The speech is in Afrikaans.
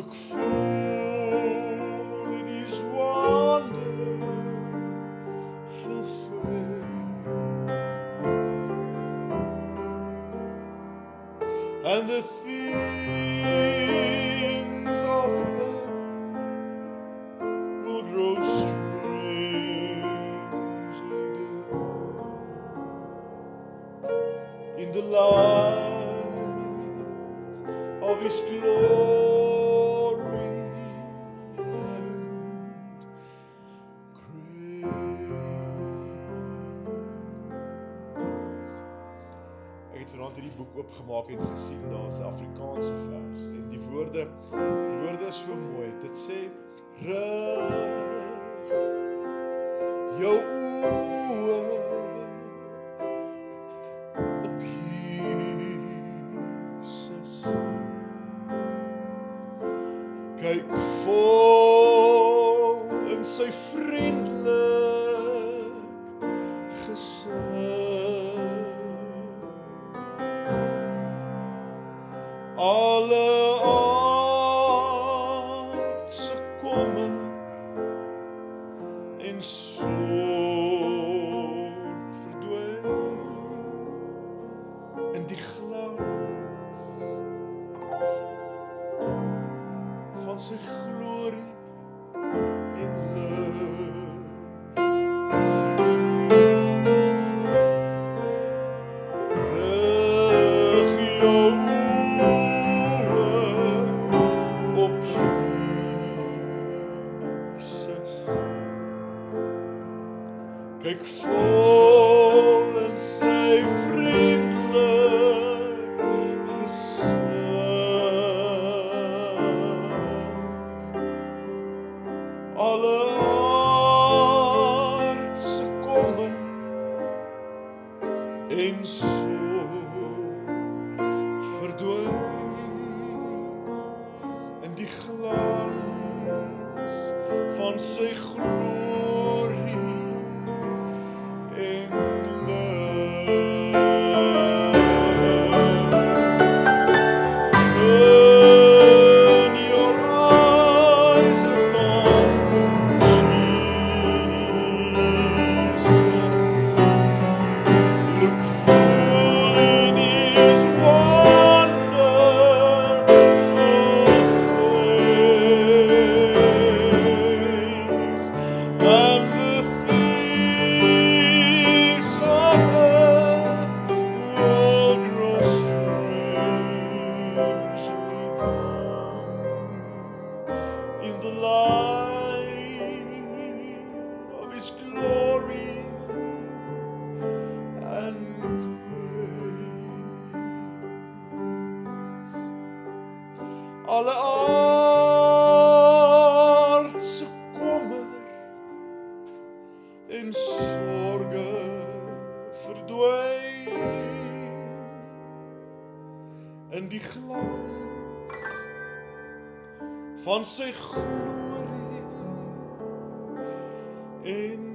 look full in His wonderful face, and the things of earth will grow strangely dim in the light of His glory and grace. Ek het vanaand hierdie boek oopgemaak en gesien daar's 'n Afrikaanse vers en die woorde is so mooi. Dit sê rig jou oë op Jesus, kyk vol in sy vriendelik gesig, alle aardse kommer en sorg verdwyn in die glans van sy glorie en lig. Rig jou oë op Jesus, kyk vol in sy vriendelik gesig, alle aardse kommer en sorg verdwyn in die glans van sy glorie en lig. Turn your eyes upon Jesus, look full in His wonderful face, and the things of earth will grow strangely dim in the light of His glory and grace. Alle aardse kommer en sorge verdwyn in die glans van sy glorie en